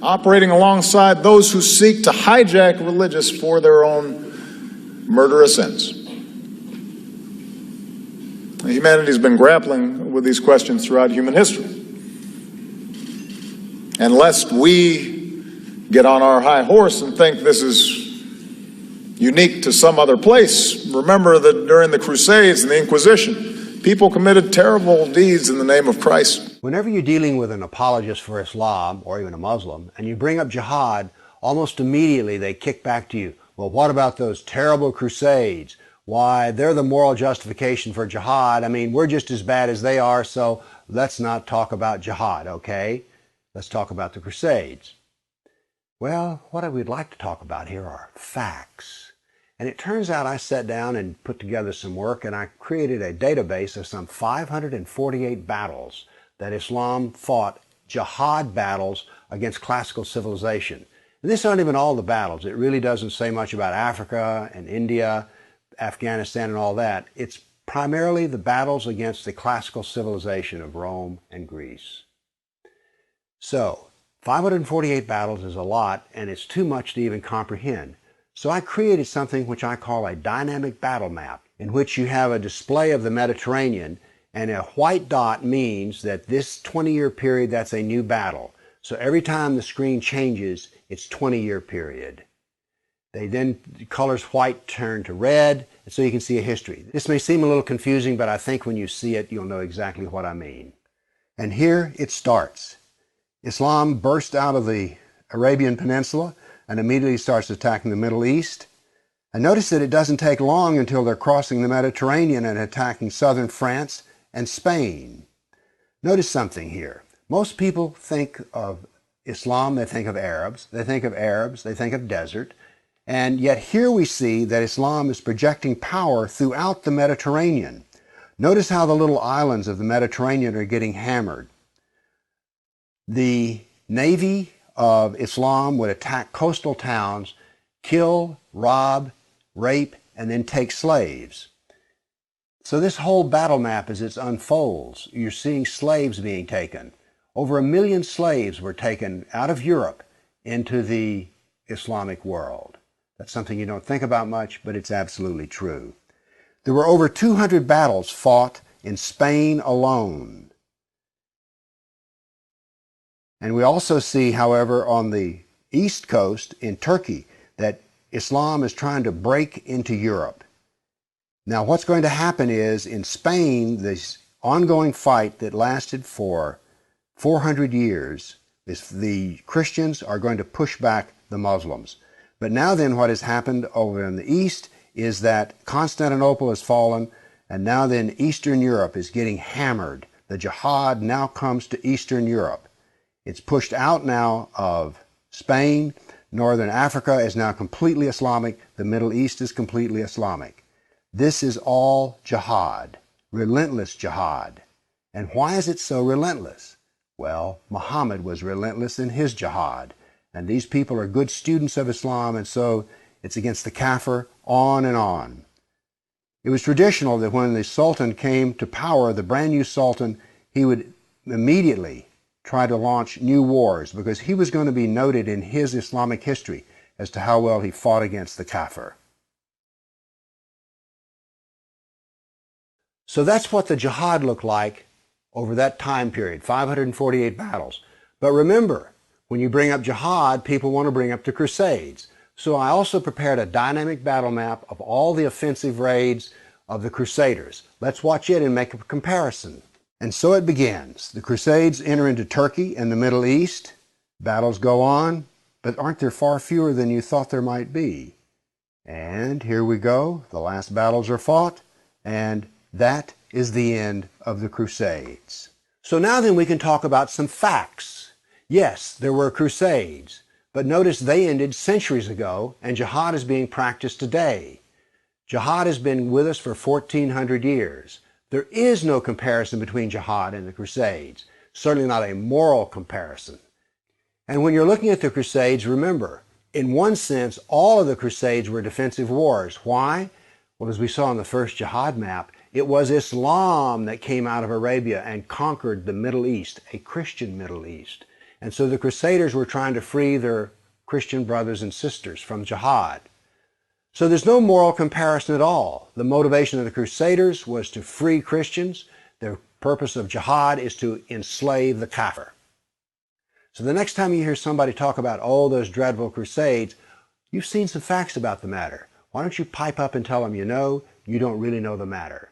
operating alongside those who seek to hijack religious for their own murderous ends. Humanity's been grappling with these questions throughout human history. And lest we get on our high horse and think this is unique to some other place, remember that during the Crusades and the Inquisition, people committed terrible deeds in the name of Christ. Whenever you're dealing with an apologist for Islam, or even a Muslim, and you bring up jihad, almost immediately they kick back to you, well, what about those terrible Crusades? Why, they're the moral justification for jihad. I mean, we're just as bad as they are, so let's not talk about jihad, okay? Let's talk about the Crusades. Well, what I would like to talk about here are facts. And it turns out I sat down and put together some work, and I created a database of some 548 battles that Islam fought, jihad battles against classical civilization. And these aren't even all the battles. It really doesn't say much about Africa and India, Afghanistan and all that. It's primarily the battles against the classical civilization of Rome and Greece. So, 548 battles is a lot, and it's too much to even comprehend. So I created something which I call a dynamic battle map, in which you have a display of the Mediterranean, and a white dot means that this 20-year period, that's a new battle. So every time the screen changes, it's 20-year period. The colors white turn to red, and so you can see a history. This may seem a little confusing, but I think when you see it, you'll know exactly what I mean. And here it starts. Islam burst out of the Arabian Peninsula and immediately starts attacking the Middle East. And notice that it doesn't take long until they're crossing the Mediterranean and attacking southern France and Spain. Notice something here. Most people think of Islam, they think of Arabs, they think of desert, and yet here we see that Islam is projecting power throughout the Mediterranean. Notice how the little islands of the Mediterranean are getting hammered. The navy of Islam would attack coastal towns, kill, rob, rape, and then take slaves. So this whole battle map, as it unfolds, you're seeing slaves being taken. Over 1 million slaves were taken out of Europe into the Islamic world. That's something you don't think about much, but it's absolutely true. There were over 200 battles fought in Spain alone. And we also see, however, on the east coast in Turkey, that Islam is trying to break into Europe. Now, what's going to happen is, in Spain, this ongoing fight that lasted for 400 years, the Christians are going to push back the Muslims. But now then, what has happened over in the east is that Constantinople has fallen, and now then Eastern Europe is getting hammered. The jihad now comes to Eastern Europe. It's pushed out now of Spain. Northern Africa is now completely Islamic. The Middle East is completely Islamic. This is all jihad, relentless jihad. And why is it so relentless? Well, Muhammad was relentless in his jihad. And these people are good students of Islam, and so it's against the kafir, on and on. It was traditional that when the Sultan came to power, the brand new Sultan, he would immediately try to launch new wars because he was going to be noted in his Islamic history as to how well he fought against the kafir. So that's what the jihad looked like over that time period, 548 battles. But remember, when you bring up jihad, people want to bring up the Crusades. So I also prepared a dynamic battle map of all the offensive raids of the Crusaders. Let's watch it and make a comparison. And so it begins. The Crusades enter into Turkey and the Middle East. Battles go on, but aren't there far fewer than you thought there might be? And here we go. The last battles are fought, and that is the end of the Crusades. So now then we can talk about some facts. Yes, there were Crusades, but notice they ended centuries ago, and jihad is being practiced today. Jihad has been with us for 1,400 years. There is no comparison between jihad and the Crusades, certainly not a moral comparison. And when you're looking at the Crusades, remember, in one sense, all of the Crusades were defensive wars. Why? Well, as we saw in the first jihad map, it was Islam that came out of Arabia and conquered the Middle East, a Christian Middle East. And so the Crusaders were trying to free their Christian brothers and sisters from jihad. So there's no moral comparison at all. The motivation of the Crusaders was to free Christians. The purpose of jihad is to enslave the kafir. So the next time you hear somebody talk about, oh, those dreadful Crusades, you've seen some facts about the matter. Why don't you pipe up and tell them you know, you don't really know the matter?